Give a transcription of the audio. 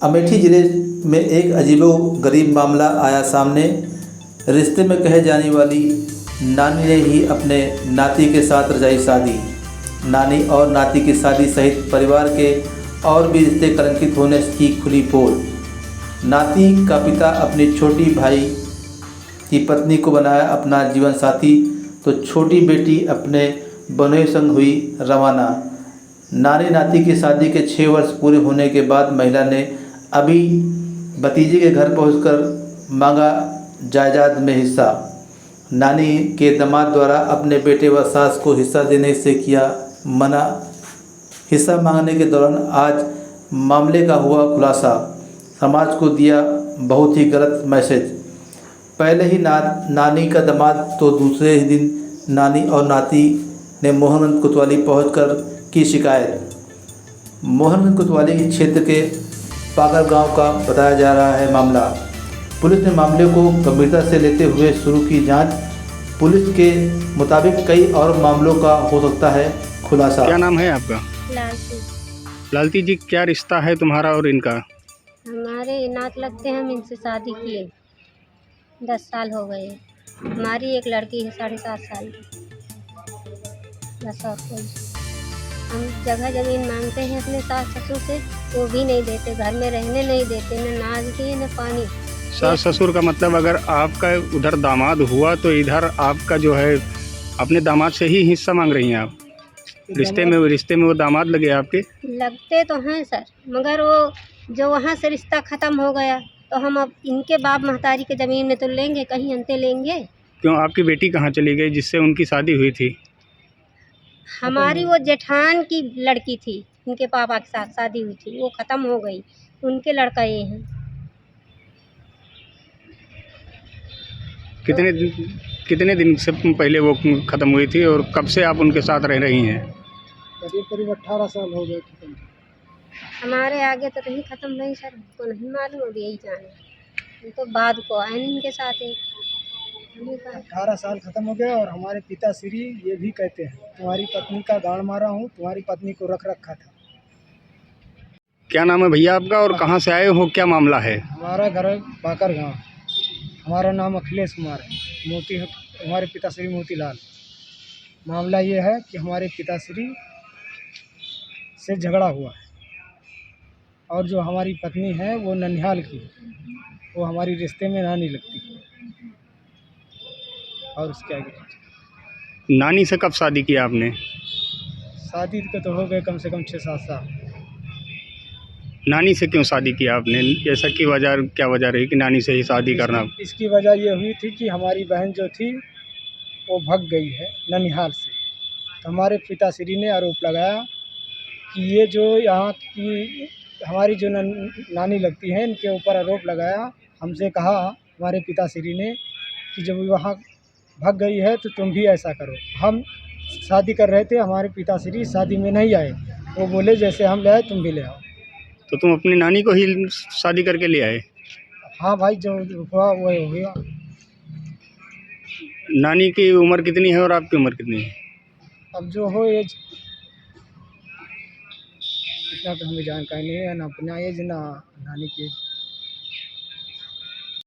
अमेठी जिले में एक अजीबो-गरीब मामला आया सामने। रिश्ते में कहे जाने वाली नानी ने ही अपने नाती के साथ रचाई शादी। नानी और नाती की शादी सहित परिवार के और भी रिश्ते कलंकित होने की खुली पोल। नाती का पिता अपनी छोटी भाई की पत्नी को बनाया अपना जीवन साथी, तो छोटी बेटी अपने बहनोई संग हुई रवाना। नानी नाती की शादी के 6 वर्ष पूरे होने के बाद महिला ने अभी भतीजे के घर पहुंचकर मांगा जायदाद में हिस्सा। नानी के दामाद द्वारा अपने बेटे व सास को हिस्सा देने से किया मना। हिस्सा मांगने के दौरान आज मामले का हुआ खुलासा। समाज को दिया बहुत ही गलत मैसेज। पहले ही नानी का दामाद तो दूसरे ही दिन नानी और नाती ने मोहनगंज कोतवाली पहुंचकर की शिकायत। मोहनगंज कोतवाली क्षेत्र के पागर गांव का बताया जा रहा है मामला। पुलिस ने मामले को गंभीरता से लेते हुए शुरू की जांच। पुलिस के मुताबिक कई और मामलों का हो सकता है खुलासा। क्या नाम है आपका? लालती। लालती जी, क्या रिश्ता है तुम्हारा और इनका? हमारे नात लगते हैं, हम इनसे शादी किए 10 साल हो गए। हमारी एक लड़की है 7.5 साल की, बस और कोई। हम जगह ज़मीन मांगते हैं अपने सास ससुर से, वो भी नहीं देते, घर में रहने नहीं देते, न नाज दिए न पानी। सास ससुर का मतलब अगर आपका उधर दामाद हुआ तो इधर आपका जो है अपने दामाद से ही हिस्सा मांग रही हैं आप? रिश्ते में वो दामाद लगे आपके? लगते तो हैं सर, मगर वो जो वहाँ से रिश्ता ख़त्म हो गया तो हम अब इनके बाप महतारी के ज़मीन में तो लेंगे, कहीं अंते लेंगे। क्यों, आपकी बेटी कहाँ चली गई जिससे उनकी शादी हुई थी? हमारी वो जेठान की लड़की थी, उनके पापा के साथ शादी हुई थी, वो ख़त्म हो गई। उनके लड़का ये हैं। कितने दिन से पहले वो ख़त्म हुई थी और कब से आप उनके साथ रह रही हैं? करीब 18 साल हो गए ख़त्म। हमारे आगे तो नहीं ख़त्म नहीं सर, हमको नहीं मालूम, अब यही जाने। हम तो बाद को आए इनके साथ ही। 18 साल ख़त्म हो गए और हमारे पिताश्री ये भी कहते हैं तुम्हारी पत्नी का गाड़ मारा हूँ, तुम्हारी पत्नी को रख रखा था। क्या नाम है भैया आपका और कहाँ से आए हो, क्या मामला है? हमारा घर है बाकर गाँव। हमारा नाम अखिलेश कुमार है। हमारे पिताश्री मोतीलाल। मामला ये है कि हमारे पिताश्री से झगड़ा हुआ है और जो हमारी पत्नी है वो ननिहाल की है, वो हमारी रिश्ते में नानी लगती है। और उसके आगे नानी से कब शादी किया आपने? शादी के तो हो गए कम से कम 6-7 साल। नानी से क्यों शादी किया आपने? ऐसा की वजह, क्या वजह रही कि नानी से ही शादी करना? इसकी वजह ये हुई थी कि हमारी बहन जो थी वो भाग गई है ननिहाल से। तो हमारे पिताश्री ने आरोप लगाया कि ये जो यहाँ की हमारी जो नानी लगती है इनके ऊपर आरोप लगाया। हमसे कहा हमारे पिताश्री ने कि जब वहाँ भाग गई है तो तुम भी ऐसा करो। हम शादी कर रहे थे, हमारे पिताश्री शादी में नहीं आए। वो बोले जैसे हम ले आए तुम भी ले आओ। तो तुम अपनी नानी को ही शादी करके ले आए? हाँ भाई, जो हुआ वो हो गया। नानी की उम्र कितनी है और आपकी उम्र कितनी है? अब जो हो एज इतना तो हमें जानकारी नहीं है, ना अपना एज ना नानी की एज।